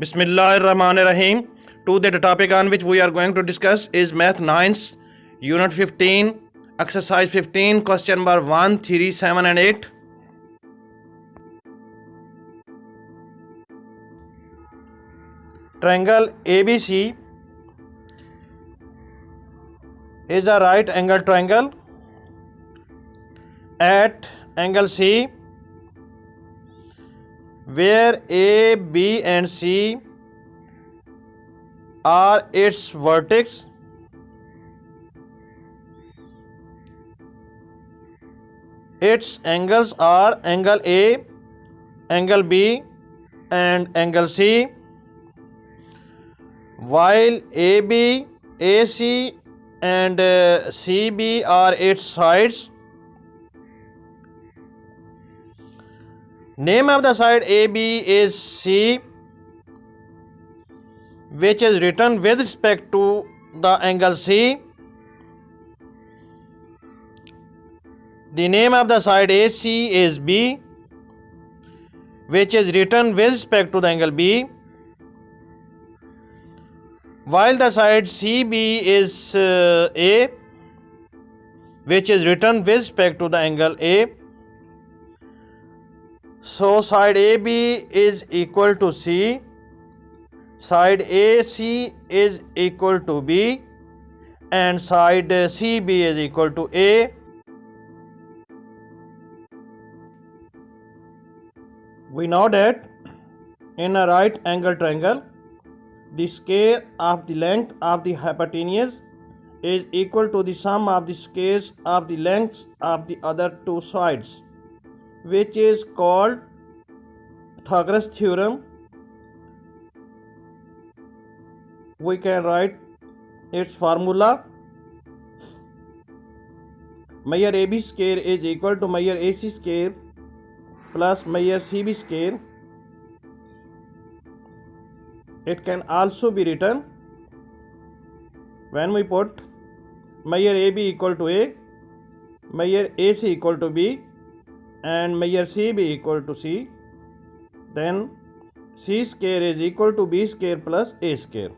Bismillahirrahmanirrahim. Today the topic on which we are going to discuss is Math 9's Unit 15, Exercise 15, question number 1, 3, 7 and 8. Triangle ABC is a right angle triangle at angle C, where A, B and C are its vertex. Its angles are angle A, angle B and angle C, while AB, AC and CB are its sides. Name of the side AB is C, which is written with respect to the angle C. The name of the side AC is B, which is written with respect to the angle B, while the side CB is A, which is written with respect to the angle A. So side AB is equal to C, side AC is equal to B and side CB is equal to A. We know that in a right angle triangle, the square of the length of the hypotenuse is equal to the sum of the squares of the lengths of the other two sides, which is called Pythagoras theorem. We can write its formula. Measure AB square is equal to measure AC square plus measure CB square. It can also be written when we put measure AB equal to A, measure AC equal to B and measure CB equal to C, then C square is equal to B square plus A square.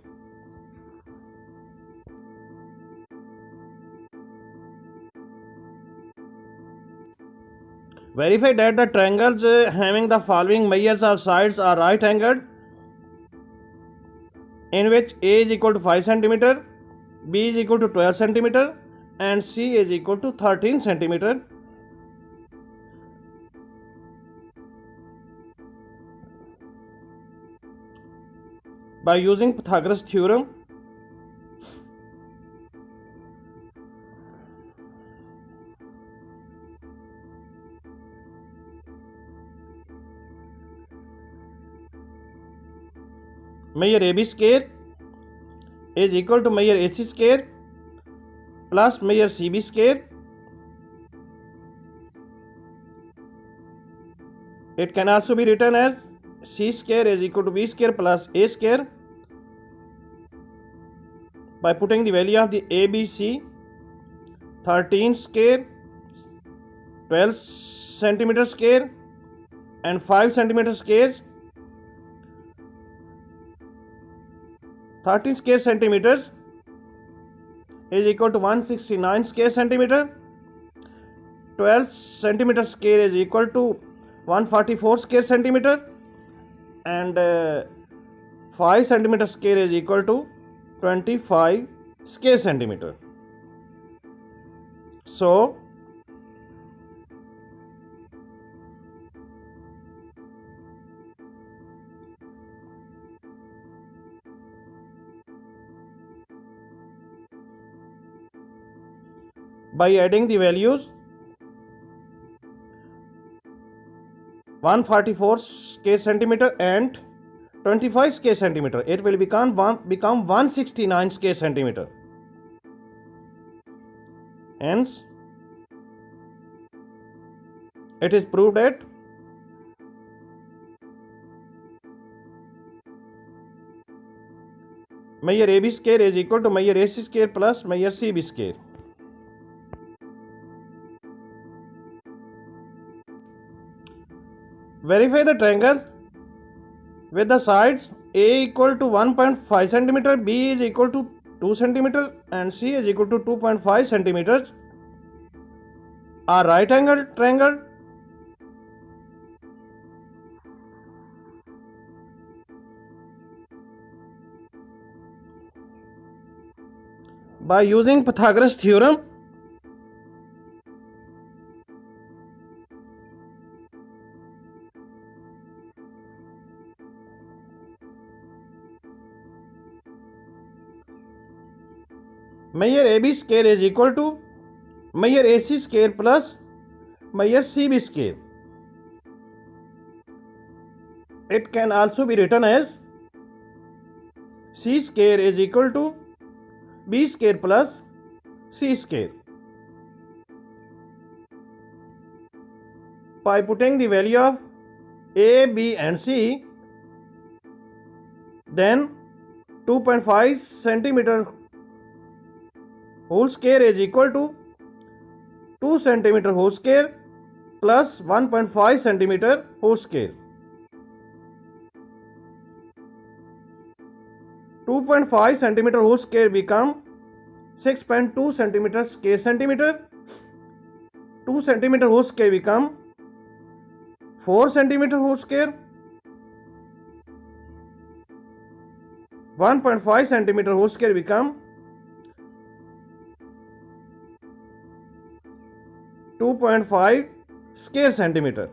Verify that the triangles having the following measures of sides are right angled, in which A is equal to 5 cm, B is equal to 12 cm and C is equal to 13 cm. By using Pythagoras theorem, measure AB square is equal to measure AC square plus measure CB square. It can also be written as C square is equal to B square plus A square. By putting the value of the ABC, 13 square, 12 centimeter square and 5 centimeter square, 13 square centimeters is equal to 169 square centimeter, 12 centimeter square is equal to 144 square centimeter and 5 centimeter square is equal to 25 square centimeter. So by adding the values 144 square centimeter and 25 square centimeter, it will become 169 square centimeter. Hence, it is proved that measure AB square is equal to measure AC square plus measure CB square. Verify the triangle with the sides A equal to 1.5 centimeter, B is equal to 2 centimeter, and C is equal to 2.5 centimeters are right angle triangle. By using Pythagoras theorem, measure AB square is equal to measure AC square plus measure CB square. It can also be written as C square is equal to B square plus C square. By putting the value of A, B and C, then 2.5 centimeter whole square is equal to 2 centimeter whole square plus 1.5 centimeter whole square. 2.5 centimeter whole square become 6.2 centimeter square centimeter. 2 centimeter whole square become 4 centimeter whole square. 1.5 centimeter whole square become 2.5 square centimeter,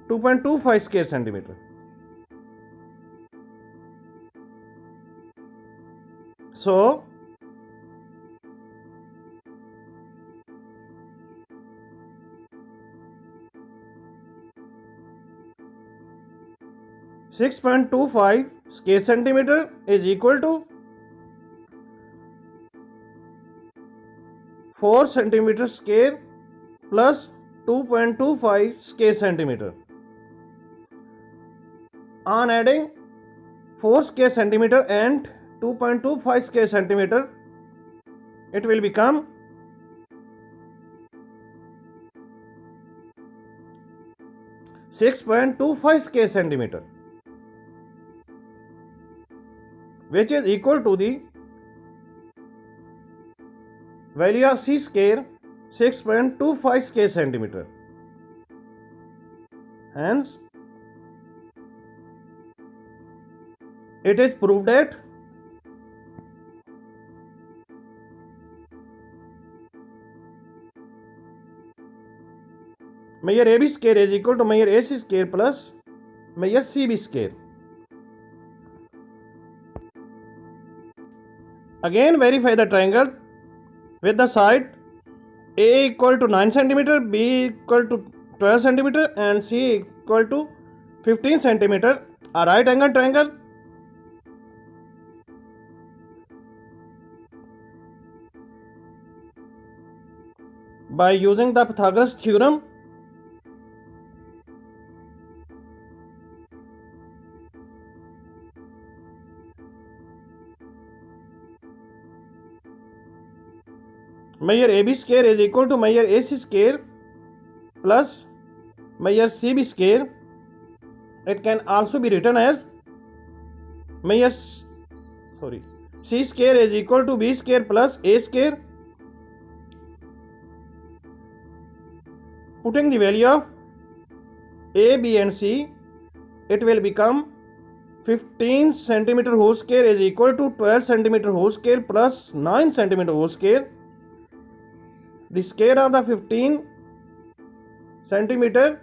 2.25 square centimeter. So 6.25 square centimeter is equal to 4 centimeter square plus 2.25 square centimeter. On adding 4 square centimeter and 2.25 square centimeter, it will become 6.25 square centimeter, which is equal to the value of C square 6.25 square centimeter. Hence, it is proved that measure AB square is equal to measure AC square plus measure CB square. Again verify the triangle with the side A equal to 9 centimeter, B equal to 12 centimeter and C equal to 15 centimeter, a right angle triangle. By using the Pythagoras theorem, measure AB square is equal to measure AC square plus measure CB square. It can also be written as measure C square is equal to B square plus A square. Putting the value of A, B and C, it will become 15 centimeter whole square is equal to 12 centimeter whole square plus 9 centimeter whole square. The square of the 15 centimeter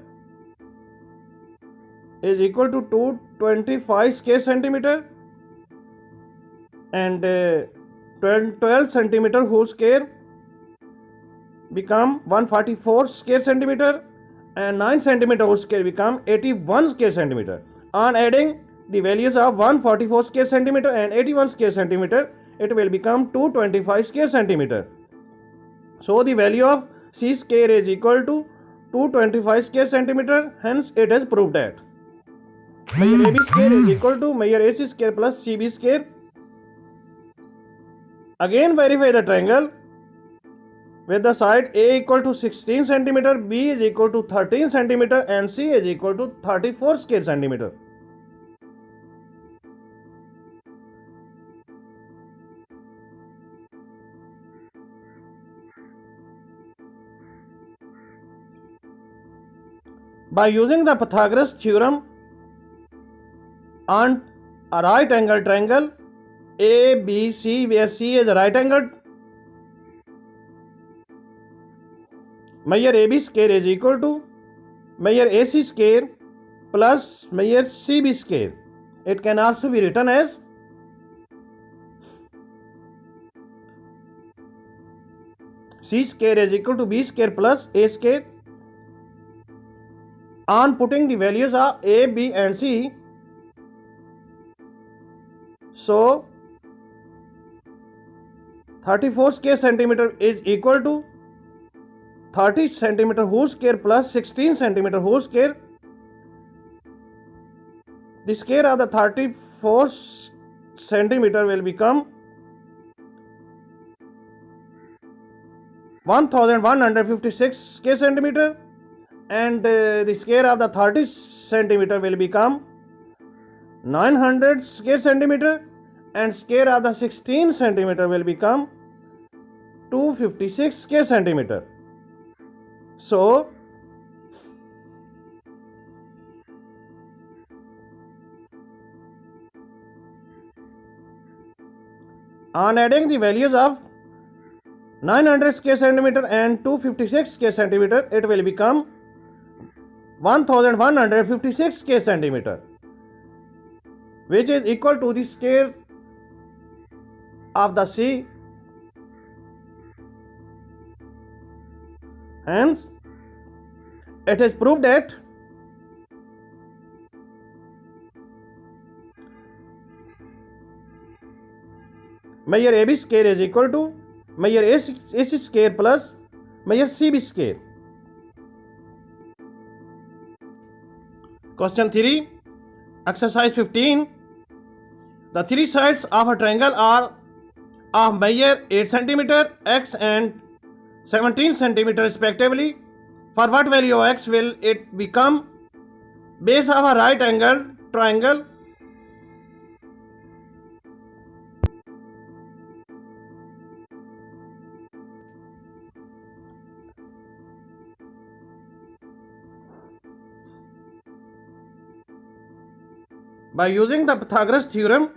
is equal to 225 square centimeter and 12 centimeter whole square become 144 square centimeter and 9 centimeter whole square become 81 square centimeter. On adding the values of 144 square centimeter and 81 square centimeter, it will become 225 square centimeter. So the value of C square is equal to 225 square centimeter. Hence it is proved that measure AB square is equal to measure AC square plus CB square. Again verify the triangle with the side A equal to 16 centimeter, B is equal to 13 centimeter and C is equal to 34 square centimeter. By using the Pythagoras theorem on a right angle triangle ABC, where C is a right angled, measure AB square is equal to measure AC square plus measure CB square. It can also be written as C square is equal to B square plus A square. On putting the values of A, B and C, so 34 square centimeter is equal to 30 centimeter whole square plus 16 centimeter whole square. The square of the 34 centimeter will become 1156 square centimeter, and the square of the 30 centimeter will become 900 square centimeter, and square of the 16 centimeter will become 256 square centimeter. So on adding the values of 900 square centimeter and 256 square centimeter, it will become 1156 square centimeter, which is equal to the square of the C. Hence, it is proved that measure AB square is equal to measure AC square plus measure CB square. Question 3, exercise 15. The three sides of a triangle are of measure 8 cm, x and 17 cm respectively. For what value of x will it become base of a right angle triangle? By using the Pythagoras theorem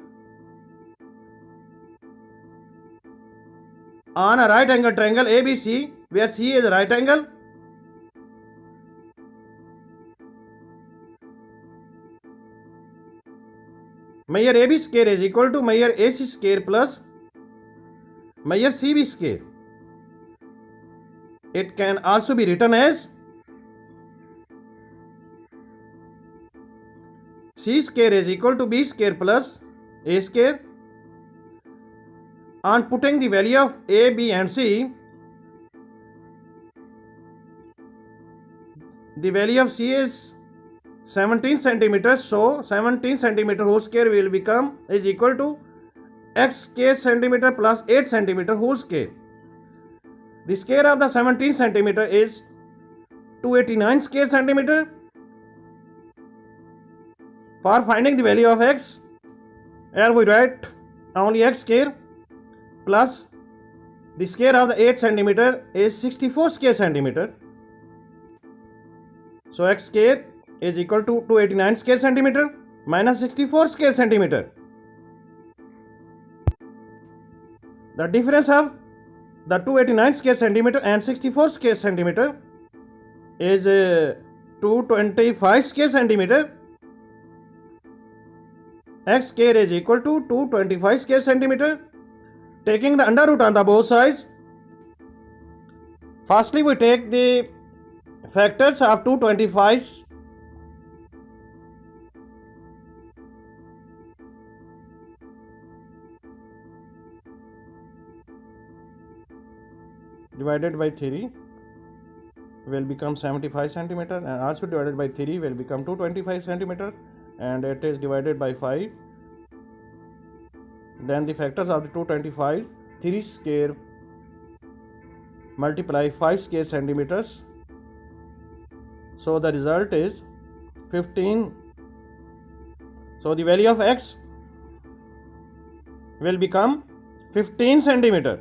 on a right angle triangle ABC, where C is a right angle, measure AB square is equal to measure AC square plus measure CB square. It can also be written as C square is equal to B square plus A square. On putting the value of A, B and C, the value of C is 17 centimeters, so 17 centimeter whole square will become is equal to x square centimeter plus 8 centimeter whole square. The square of the 17 centimeter is 289 square centimeter. For finding the value of x, here we write only x square plus the square of the 8 centimeter is 64 square centimeter. So x square is equal to 289 square centimeter minus 64 square centimeter. The difference of the 289 square centimeter and 64 square centimeter is 225 square centimeter. X square is equal to 225 square centimeter. Taking the under root on the both sides, firstly we take the factors of 225. Divided by 3 will become 75 centimeter, and also divided by 3 will become 225 centimeter, and it is divided by 5. Then the factors of the 225, 3 square multiply 5 square centimeters, so the result is 15. So the value of x will become 15 centimeter.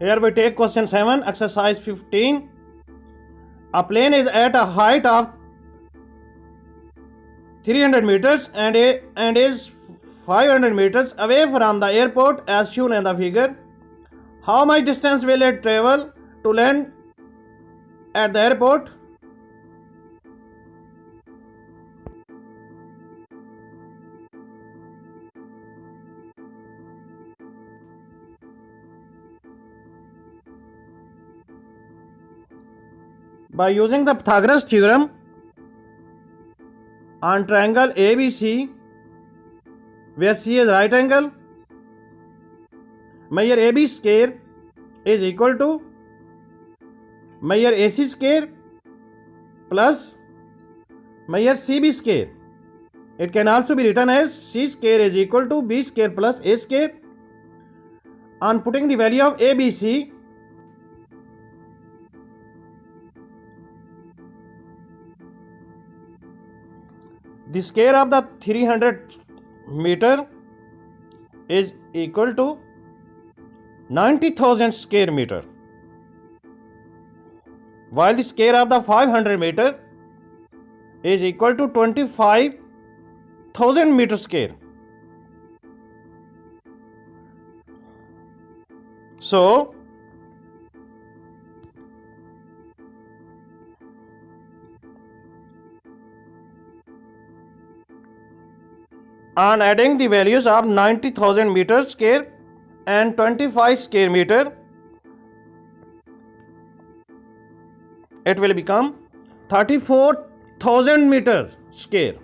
Here we take question 7, exercise 15. A plane is at a height of 300 meters and is 500 meters away from the airport as shown in the figure. How much distance will it travel to land at the airport? By using the Pythagoras theorem on triangle ABC, where C is right angle, measure AB square is equal to measure AC square plus measure CB square. It can also be written as C square is equal to B square plus A square. On putting the value of ABC, the square of the 300 meter is equal to 90,000 square meter, while the square of the 500 meter is equal to 25,000 meter square. So on adding the values of 90,000 meter square and 25 square meter, it will become 34,000 meter square.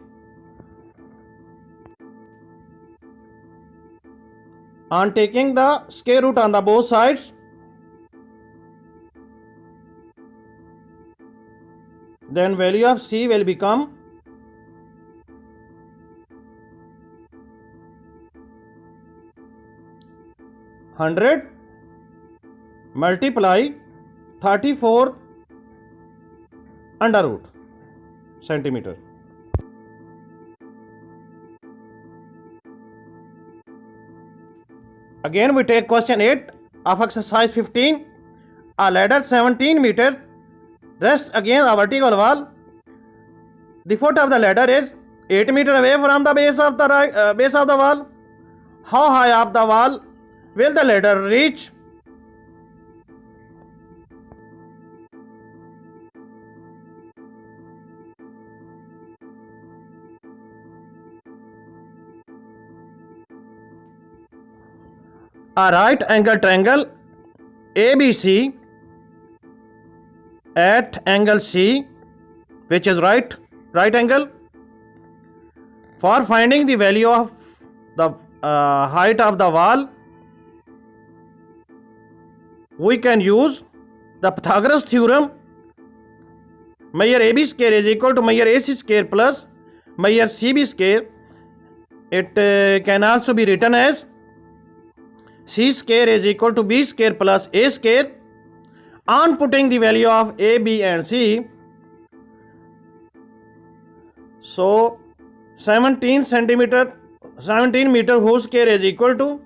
On taking the square root on the both sides, then value of C will become 100 multiply 34 under root centimeter. Again we take question 8 of exercise 15. A ladder 17 meter rests against a vertical wall. The foot of the ladder is 8 meter away from the base of the wall. How high up the wall will the ladder reach? A right angle triangle ABC at angle C, which is right angle. For finding the value of the height of the wall, we can use the Pythagoras theorem. Measure AB square is equal to measure AC square plus measure CB square. It can also be written as C square is equal to B square plus A square. On putting the value of A, B and C, so 17 meter whole square is equal to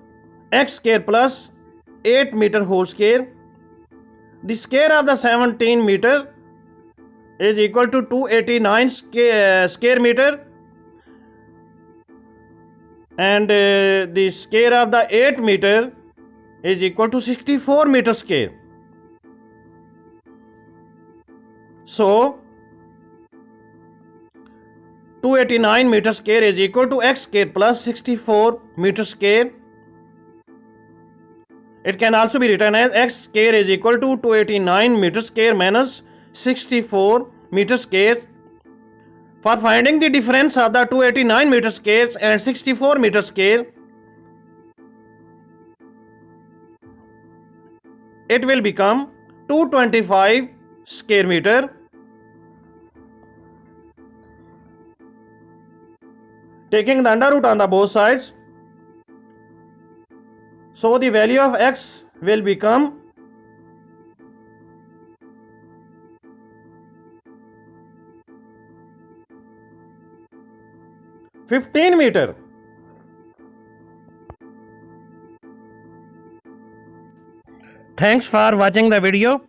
x square plus 8 meter whole square. The square of the 17 meter is equal to 289 square meter, and the square of the 8 meter is equal to 64 meter square. So 289 meter square is equal to x square plus 64 meter square. It can also be written as x square is equal to 289 meter square minus 64 meter square. For finding the difference of the 289 meter square and 64 meter square, it will become 225 square meter. Taking the under root on the both sides, so the value of x will become 15 meter. Thanks for watching the video.